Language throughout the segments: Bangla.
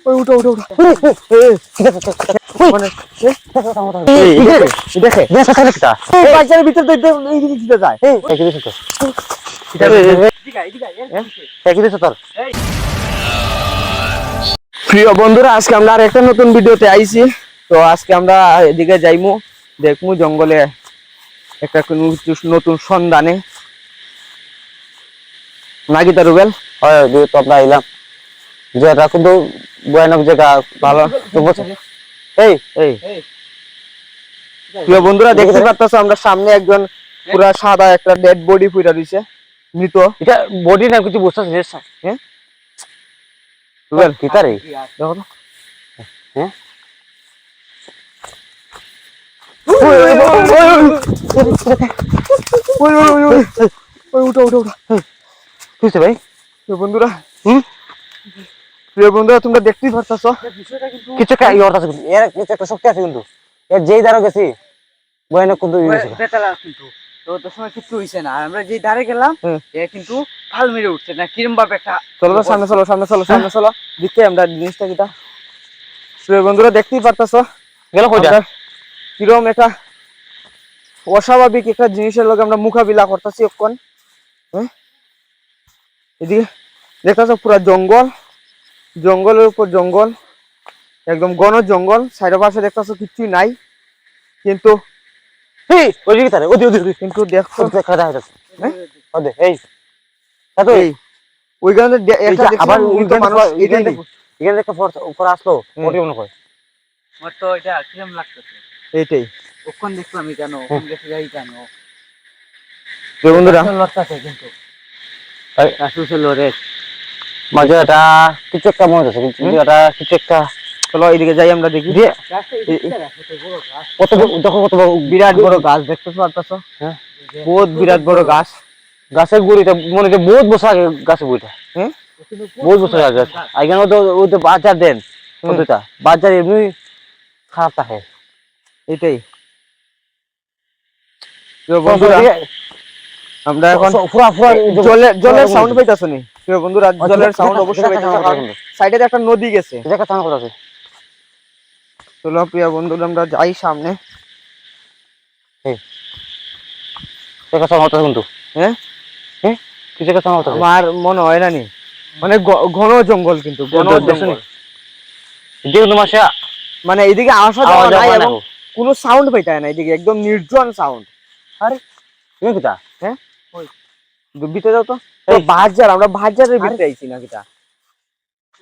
উঠো উঠো উঠো দেখে বাচ্চার ভিতর দিতে যায়। প্রিয় বন্ধুরা, আজকে আমরা আর একটা নতুন ভিডিওতে আইছি। তো আজকে আমরা এদিকে যাইমু, দেখমু জঙ্গলে একটা নতুন সন্ধানে নাকি তা রুবেল। হয় তো আমরা আইলাম যেটা কিন্তু ভয়ানক জায়গা ভালো। এই এই প্রিয় বন্ধুরা, দেখতে পাচ্ছ আমরা সামনে একজন পুরা সাদা একটা ডেড বডি পুরা দিছে, মৃত। এটা বডি না কিছু বুঝতেছিস? হ্যাঁ রুবেল কি তারে দেখো তো। হ্যাঁ উঠো উঠো উঠো। বুঝতে ভাই বন্ধুরা, প্রিয় বন্ধুরা, তোমরা দেখতেই পারতেছ কিছু একটা ইয়ে আছে, কিন্তু এর কিছু একটা শক্তি আছে, কিন্তু এর যেই দ্বারা গেছি ভয়ানক কিন্তু কিন্তু তো তোর সময় কিছু হইছে না। আমরা যে ধারে গেলাম এ কিন্তু ভাল মেরে উঠছে না, কিরম ভাবে একটা। চলো তো সামনে চলো, সামনে চলো, সামনে চলো, দেখতে আমরা জিনিসটা কিটা। প্রিয় বন্ধুরা, দেখতেই পারতেছ গেল কইটা কিরম একটা অস্বাভাবিক একটা জিনিসের লগে আমরা মোকাবিলা করতেছি এখন। এদিকে দেখতেছ পুরা জঙ্গল, জঙ্গলের উপর জঙ্গল, একদম ঘন জঙ্গল। সাইডে পাশে দেখতেছ কিছুই নাই, কিন্তু কিন্তু দেখছো ওইখানে আবার এইটাই আমার তো এটা কিরম লাগতেছে, এইটাই ওখান দেখলাম কেন, ওখান গেছে যাই কেন বন্ধুরা। লড়তাছে কিন্তু আসলে লড়ে মাঝে এটা কিছু একটা মনে হচ্ছে, কিন্তু এটা কিছু একটা। চলো এইদিকে যাই, আমরা দেখি। কত দেখো, কত বিরাট বড় গাছ দেখতে পারতেছ? হ্যাঁ, বহুত বিরাট বড় গাছ। গাছের গুড়িটা মনে হচ্ছে বহুত বছর আগে গাছের গুড়িটা। হ্যাঁ, বহুত বছর আগে। এখানে তো বাজার দেন, বাজার এমনি খারাপ থাকে। এটাই বন্ধুরা, আমরা এখন জলের সাউন্ড পাইতাছ নি? বন্ধুরা, জলের সাউন্ড অবশ্যই পাইতাছ, সাইডে একটা নদী গেছে। চলো প্রিয় বন্ধুরা, আমরা যাই সামনে। কিন্তু হ্যাঁ হ্যাঁ, কিছু একটা আমার মনে হয় না নি, মানে ঘন জঙ্গল, কিন্তু ঘন জঙ্গল, মানে এইদিকে আসা যাওয়া নাই এবং কোনো সাউন্ড পাইতায় না। এদিকে একদম নির্জন সাউন্ড। আরে কিটা? হ্যাঁ, ভিতরে যাও তো। বাজার, আমরা বাজারের ভিতরে আইছি না কিটা?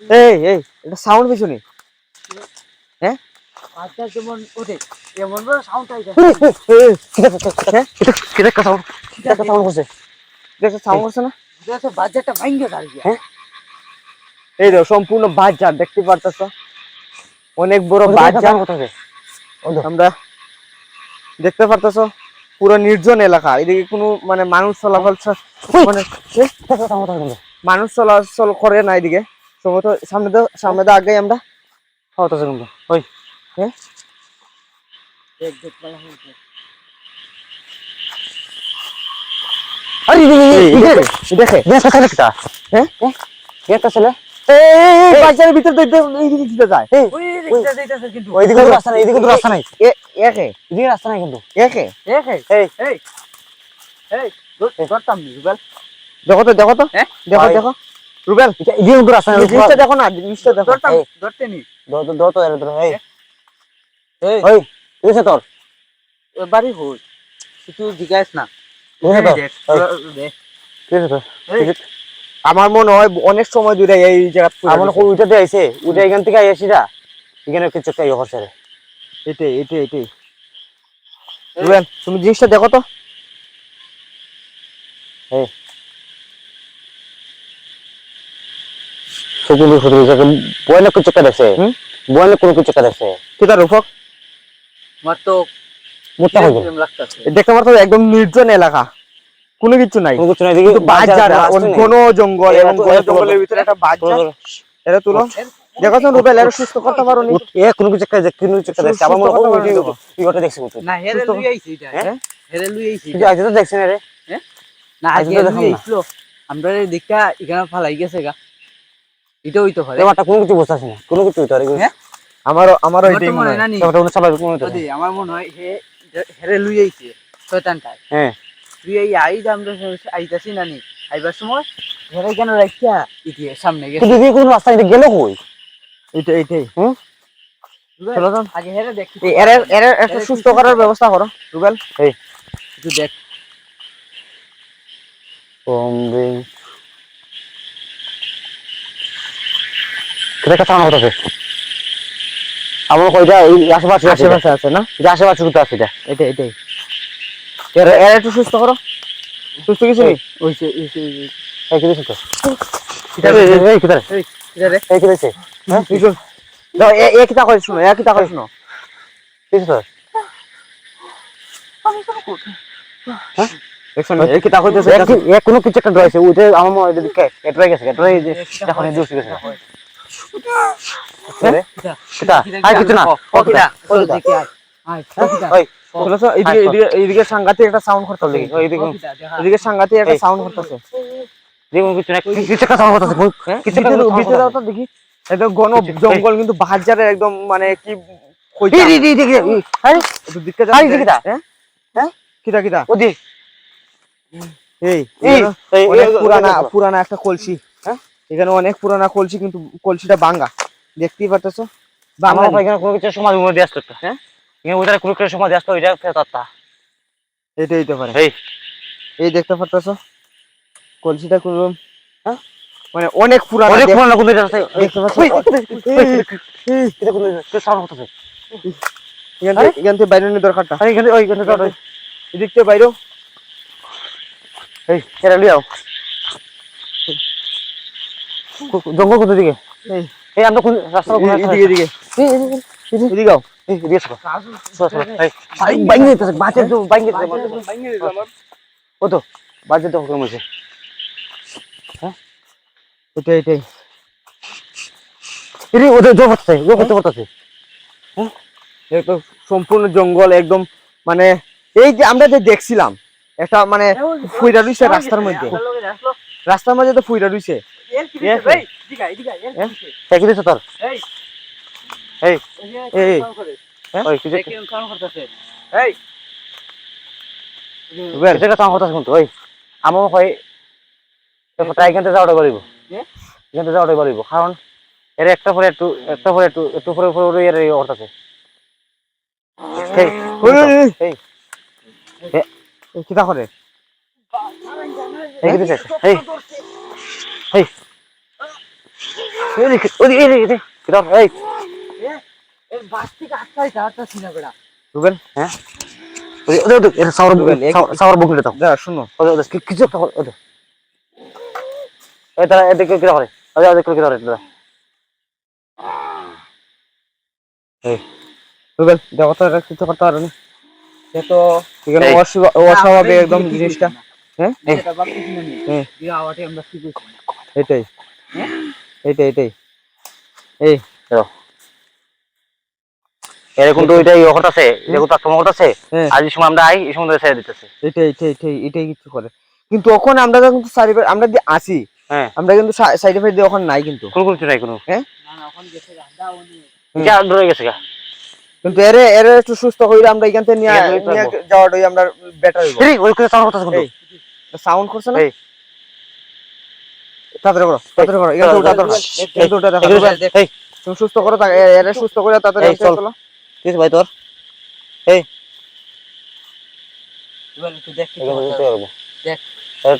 এই এই এটা সাউন্ড পিছনে। হ্যাঁ, বাজার যেমন ওঠে এমন বড় সাউন্ড আইছে। কিটা কথা সাউন্ড করছে? দেখো সাউন্ড করছে না? দেখো বাজারটা ভাঙ্গে দাঁড়িয়ে। হ্যাঁ, এই দেখো সম্পূর্ণ বাজার দেখতে পারতেছ, অনেক বড় বাজার। আমরা দেখতে পারতেছ পুরো নির্জন এলাকা। এদিকে কোনো মানে মানুষ চলাচল, মানে মানুষ চলাচল করে না এদিকে। সম্ভবত সামনে দা আগে আমরা হ্যাঁ দেখে বাজারের ভিতর দিতে যায়। রাস্তা নাই, এদিকে তো রাস্তা নাই, একে এদিকে রাস্তা নাই কিন্তু। একে ধরতাম নি রুবেল। দেখো তো, দেখো তো, দেখো দেখো রুবেল, এদিকে তো রাস্তা নাই, জিনিসটা দেখো না, জিনিসটা দেখো। ধরতে নি তো এর ধর। এই কিছে তোর বাড়ি হই, তুই জিজ্ঞাস না। আমার মনে হয় অনেক সময় ধরে এই জায়গা আমার ওইটাতে আইছে, ওইটা এখান থেকে আইছি না, এখানে কিছু একটা ইয়ে করছে রে। এটাই এটাই এটাই রুবেল, তুমি জিনিসটা দেখো তো। বয়লে কিছু একটা দেখছে, বয়লে কোনো কিছু একটা দেখছে। কেটা রূপক আমার তো মোটা হয়ে লাগতেছে। দেখতে পারতো একদম নির্জন এলাকা, কোনো কিছু নাই, কিন্তু বাজার ঘন জঙ্গল, এবং ঘন জঙ্গলের ভিতরে একটা বাজার। এটা তুলো, দেখো তো রুবেল, এর সুস্থ করতে পারো নি? কোনো কিছু একটা দেখছে, আমার মনে হয় ওটা দেখছি না। হেরে লুই আইছি এটা, হেরে লুই আইছি কিন্তু আজ তো দেখছেন রে। হ্যাঁ, না আজ লুই আইছিল। আমরা এই দিকটা এখানে ফালাই গেছে গা, এটা হইতে পারে। এবারটা কোনো কিছু বসে আছে না, কোনো কিছু হইতে পারে। হ্যাঁ? আমারও আমার এটাই তো মনে হয়। না নি, এবারটা কোনো স্বাভাবিক মনে হইতে যদি আমার মনে হয় হেরে লুই আইছে শয়তানটায়। হ্যাঁ তুই এই আইজ আমরা আইতাছি না নি, আইবার সময় হেরে কেন রাখিয়া ইতিয়ে সামনে গেছে। কিন্তু দিদি কোনো রাস্তা গেল কই? এইটাই হুম চলো যান। আগে হেরে দেখি এর একটা সুস্থ করার ব্যবস্থা করো রুবেল। এই একটু দেখ। কমবে কেটে কথা হচ্ছে আমার কইটা এই আশেপাশে আশেপাশে আছে না? এটা আশেপাশে কোথাও আছে এটা। এটাই এর একটু সুস্থ করো। সুস্থ কিছু নেই। ওইছে এই কি দিছ তো? কিটা এই রে? এই কিটা এই কিটা রে? এই কি দিছে? হ্যাঁ কিছু দাও, একই কথা শুনো, একই কথা শুনো। দিছ তো? হ্যাঁ দেখছো না একই কথা কইতেছে। এক কোনো কিছু একটা রয়েছে ওইটা আমার মনে হয় দিকে এটরাই গেছে এটরাই যে এখন এই দূর গেছে। কিটা? কিটা আই কিছু না ও কিটা? ও কিটা দেখি আয়। আয় ও কিটা? ওই চলো তো, এইদিকে সাংঘাতিক একটা সাউন্ড করতেছে। এইদিকে ও কিটা দেখা। এদিকে সাংঘাতিক একটা সাউন্ড করতেছে। দেখুন কিছু না কিছু কথা বলতেছে কিছু ভিতরে দাও তো দেখি। একদম ঘন জঙ্গল কিন্তু বাহাজারে একদম মানে কি কইতা। আরে একটু দিকটা আরে যাও। কিটা হ্যাঁ কিটা ওদি এই এই অনেক পুরানা একটা কলসি। হ্যাঁ এখানে অনেক পুরানা কলসি, কিন্তু কলসিটা ভাঙা দেখতেই পারতেছো। আমার এখানে কোনো কিছু সমাজ মনে দিয়ে আসতো। হ্যাঁ এখানে ওইটা কোনো কিছু সমাজ আসতো ওইটা ফেরতটা এটাই হইতে পারে। এই এই দেখতে পারতেছো কলসিটা কোন মানে অনেক পুরানা। অনেক পুরানো কোন এটা আছে দেখতে পাচ্ছ? এটা কোন কে সাউন্ড হচ্ছে এখান থেকে বাইরে নিয়ে দরকারটা। আরে এখানে ওই এখানে তো এদিক থেকে বাইরেও। এই এরা লিয়াও জঙ্গল কোন দিকে? এই এই আমরা কোন রাস্তা কোন এদিকে এদিকে আও। এই দিকে সরো এই আই বাইঙ্গে দিতেছে বাঁচে তো বাইঙ্গে দিতেছে ও তো বাজে তো হুকুম আছে। হ্যাঁ এটাই এরে ওদের জব হচ্ছে ও করতে একদম সম্পূর্ণ জঙ্গল একদম। মানে এই যে আমরা যে দেখছিলাম একটা মানে ফুইরা রইছে রাস্তার মধ্যে। রাস্তার মধ্যে তো ফুইরা রইছে। ভাই দিগা দিগা কি দিছ তোর এই এই এই ওই কি দেখি কাম করতেছে। এই রুবেল এটা কথা কথা শুনতো ওই আমার হয় তো এখানতে যাওয়াটা পারিব এখানতে যাওয়াটা পারিব কারণ এর একটা পরে একটু পরে এর অর্থাৎ এই এই এই কিটা করে? এই কি দিছ এই এই এই ওই এই এই কিটা এই এর বাস থেকে আটকাই তারটা ছিনা বেড়া। রুবেল হ্যাঁ ওই ওই এর সাউর বুকলে দাও দাঁড়া শুনো। ওদের কিছু একটা ওদের এই তারা এদিকে কি করে ওদের কি করে দাদা এই রুবেল দেখো তো এটা কিছু করতে পারো না। সে তো এখানে এই। অস্বাভাবিক একদম জিনিসটা। হ্যাঁ এটা বাকি ছিনা নি। হ্যাঁ এই আওয়াজে আমরা কি কইছি? এটাই হ্যাঁ? এটাই এই এরকম তো ওইটাই অকট আছে দেখো তো তোমার কথা আছে হ্যাঁ আজ এই সময় আমরা আই এই সময় ছেড়ে দিতেছে এটাই কিছু করে। কিন্তু ওখান আমরা যখন আমরা যে আসি হ্যাঁ আমরা কিন্তু সাইড এফেক্ট দিয়ে ওখানে নাই কিন্তু। কোনো কিছু নাই কোনো হ্যাঁ না না ওখানে গেছে রান্দা উনি। যা ধরে গেছে গা কিন্তু এরে একটু সুস্থ হইলে আমরা এখান থেকে নিয়ে যাওয়াটাই আমরা বেটার হইব। এই ওই কথা সাউন্ড কথা শুনতো এই সাউন্ড করছে না? এই তাড়াতাড়ি করো এখান থেকে উঠা দরকার। এখান থেকে উঠা এগুলো দেখো এই তুমি সুস্থ করো তাকে, এরে সুস্থ করে তাড়াতাড়ি এই চল। চলো। কি ভাই তোর এই এবার একটু দেখ কি এখানে করতে দিতে হবে। পারবো দেখ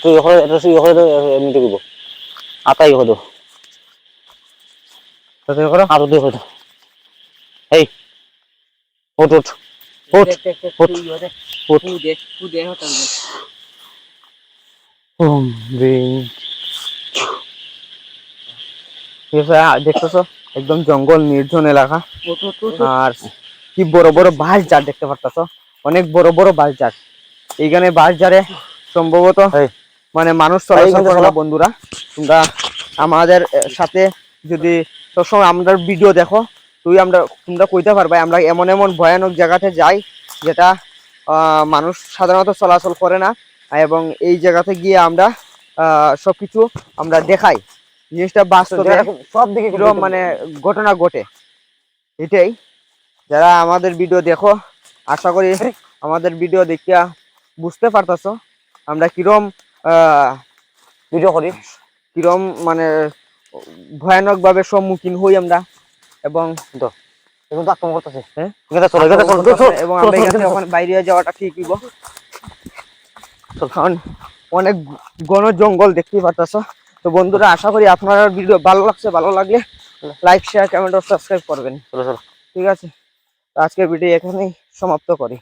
তুই ওখানে তুই ওখানে এমনি দিব আতাই হতো তাড়াতাড়ি করো। আরো দিয়ে হতো এই ওঠ ওঠ ওঠ দেখ দেখ দেখ ওঠ তুই ওরে ওঠ ফু দে হতাল দে। ওম রিং দেখতেছো একদম জঙ্গল নির্জন এলাকা। ওঠ ওঠ ওঠ। আর কি বড় বড় বাঁশ ঝাড় দেখতে পারতাছো, অনেক বড় বড় বাঁশ ঝাড়। এইখানে বাঁশ ঝাড়ে সম্ভবত এই মানে মানুষ চলাচল এইখানটা করে না। চলো। বন্ধুরা তোমরা আমাদের সাথে যদি সবসময় আমাদের ভিডিও দেখো তোমরা কইতে পারবে আমরা এমন এমন ভয়ানক জায়গাতে যাই যেটা মানুষ সাধারণত চলাচল করে না, এবং এই জায়গাতে গিয়ে আমরা সবকিছু আমরা দেখাই, জিনিসটা বাস্তবে সব দিকে কিরকম মানে ঘটনা ঘটে। এটাই, যারা আমাদের ভিডিও দেখো আশা করি আমাদের ভিডিও দেখিয়া বুঝতে পারতাছো আমরা কিরম ভিডিও করি, কিরম মানে ভয়ানক ভাবে সম্মুখীন হই আমরা, এবং এখন তো আক্রমণ করতেছে। হ্যাঁ এবং আমরা এখান থেকে ওখানে বাইরে যাওয়াটা ঠিক হইব, কারণ অনেক ঘন জঙ্গল দেখতেই পারতাছো। তো বন্ধুরা আশা করি আপনার ভিডিও ভালো লাগছে, ভালো লাগলে লাইক শেয়ার কমেন্ট ও সাবস্ক্রাইব করবেন। ঠিক আছে, তো আজকের ভিডিও এখানেই সমাপ্ত করি।